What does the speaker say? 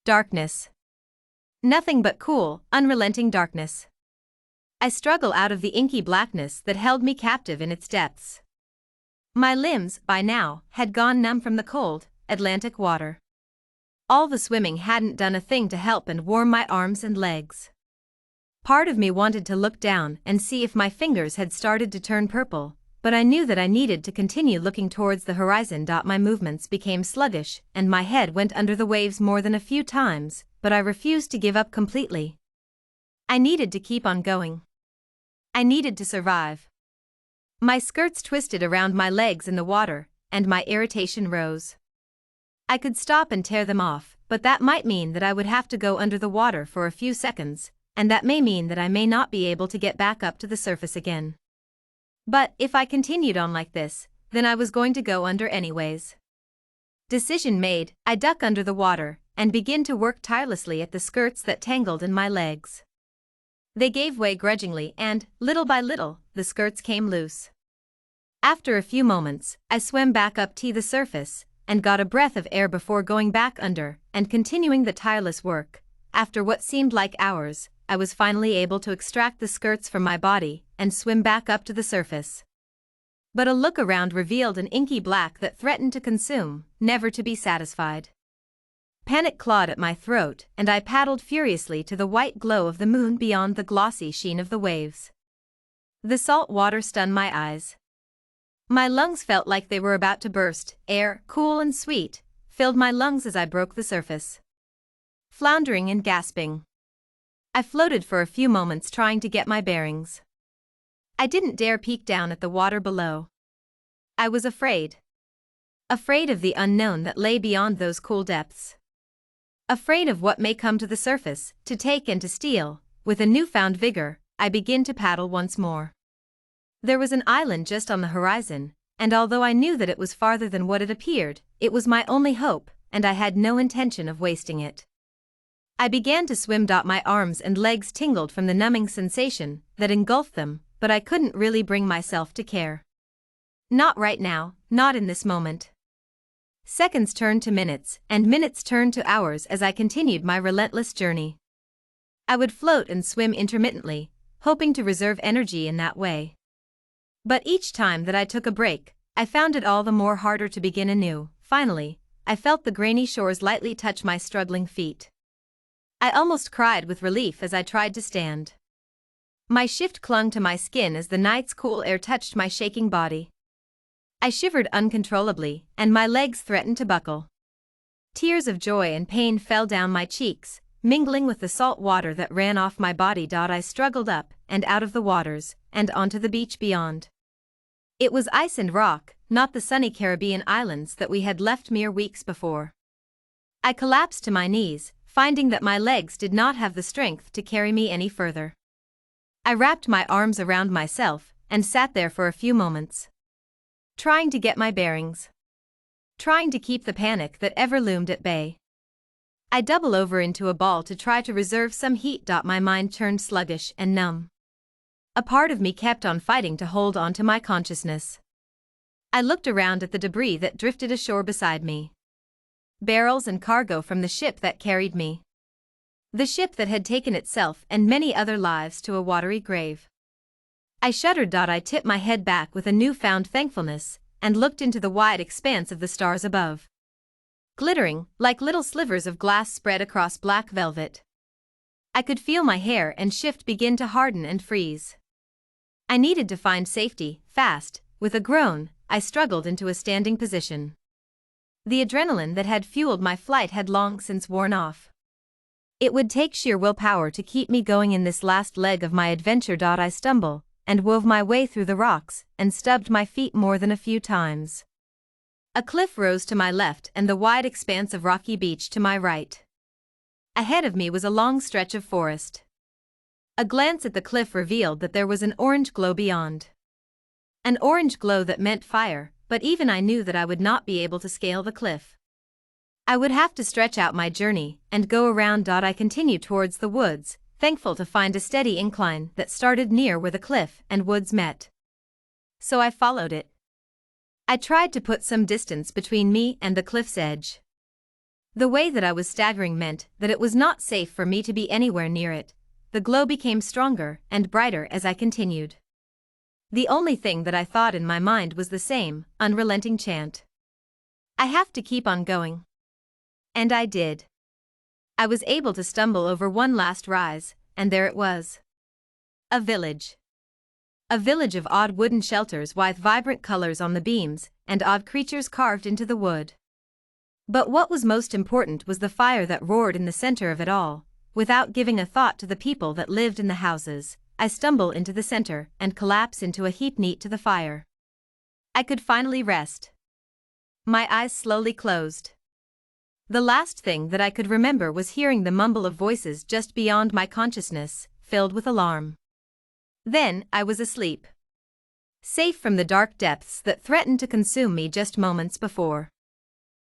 Darkness. Nothing but cool, unrelenting darkness. I struggle out of the inky blackness that held me captive in its depths. My limbs, by now, had gone numb from the cold, Atlantic water. All the swimming hadn't done a thing to help and warm my arms and legs. Part of me wanted to look down and see if my fingers had started to turn purple, but I knew that I needed to continue looking towards the horizon. My movements became sluggish and my head went under the waves more than a few times, but I refused to give up completely. I needed to keep on going. I needed to survive. My skirts twisted around my legs in the water, and my irritation rose. I could stop and tear them off, but that might mean that I would have to go under the water for a few seconds, and that may mean that I may not be able to get back up to the surface again. But if I continued on like this, then I was going to go under anyways. Decision made, I duck under the water and begin to work tirelessly at the skirts that tangled in my legs. They gave way grudgingly and, little by little, the skirts came loose. After a few moments, I swam back up to the surface and got a breath of air before going back under and continuing the tireless work. After what seemed like hours, I was finally able to extract the skirts from my body and swim back up to the surface. But a look around revealed an inky black that threatened to consume, never to be satisfied. Panic clawed at my throat and I paddled furiously to the white glow of the moon beyond the glossy sheen of the waves. The salt water stunned my eyes. My lungs felt like they were about to burst. Air, cool and sweet, filled my lungs as I broke the surface. Floundering and gasping, I floated for a few moments trying to get my bearings. I didn't dare peek down at the water below. I was afraid. Afraid of the unknown that lay beyond those cool depths. Afraid of what may come to the surface, to take and to steal. With a newfound vigor, I began to paddle once more. There was an island just on the horizon, and although I knew that it was farther than what it appeared, it was my only hope, and I had no intention of wasting it. I began to swim. My arms and legs tingled from the numbing sensation that engulfed them, but I couldn't really bring myself to care. Not right now, not in this moment. Seconds turned to minutes, and minutes turned to hours as I continued my relentless journey. I would float and swim intermittently, hoping to reserve energy in that way. But each time that I took a break, I found it all the more harder to begin anew. Finally, I felt the grainy shores lightly touch my struggling feet. I almost cried with relief as I tried to stand. My shift clung to my skin as the night's cool air touched my shaking body. I shivered uncontrollably, and my legs threatened to buckle. Tears of joy and pain fell down my cheeks, mingling with the salt water that ran off my body. I struggled up and out of the waters, and onto the beach beyond. It was ice and rock, not the sunny Caribbean islands that we had left mere weeks before. I collapsed to my knees, finding that my legs did not have the strength to carry me any further. I wrapped my arms around myself and sat there for a few moments, trying to get my bearings, trying to keep the panic that ever loomed at bay. I doubled over into a ball to try to reserve some heat. My mind turned sluggish and numb. A part of me kept on fighting to hold on to my consciousness. I looked around at the debris that drifted ashore beside me. Barrels and cargo from the ship that carried me. The ship that had taken itself and many other lives to a watery grave. I shuddered. I tipped my head back with a newfound thankfulness and looked into the wide expanse of the stars above, glittering like little slivers of glass spread across black velvet. I could feel my hair and shift begin to harden and freeze. I needed to find safety, fast. With a groan, I struggled into a standing position. The adrenaline that had fueled my flight had long since worn off. It would take sheer willpower to keep me going in this last leg of my adventure. I stumbled and wove my way through the rocks and stubbed my feet more than a few times. A cliff rose to my left and the wide expanse of rocky beach to my right. Ahead of me was a long stretch of forest. A glance at the cliff revealed that there was an orange glow beyond. An orange glow that meant fire, but even I knew that I would not be able to scale the cliff. I would have to stretch out my journey and go around. I continued towards the woods, thankful to find a steady incline that started near where the cliff and woods met. So I followed it. I tried to put some distance between me and the cliff's edge. The way that I was staggering meant that it was not safe for me to be anywhere near it. The glow became stronger and brighter as I continued. The only thing that I thought in my mind was the same, unrelenting chant. I have to keep on going. And I did. I was able to stumble over one last rise, and there it was. A village. A village of odd wooden shelters with vibrant colors on the beams, and odd creatures carved into the wood. But what was most important was the fire that roared in the center of it all. Without giving a thought to the people that lived in the houses, I stumble into the center and collapse into a heap neat to the fire. I could finally rest. My eyes slowly closed. The last thing that I could remember was hearing the mumble of voices just beyond my consciousness, filled with alarm. Then I was asleep. Safe from the dark depths that threatened to consume me just moments before.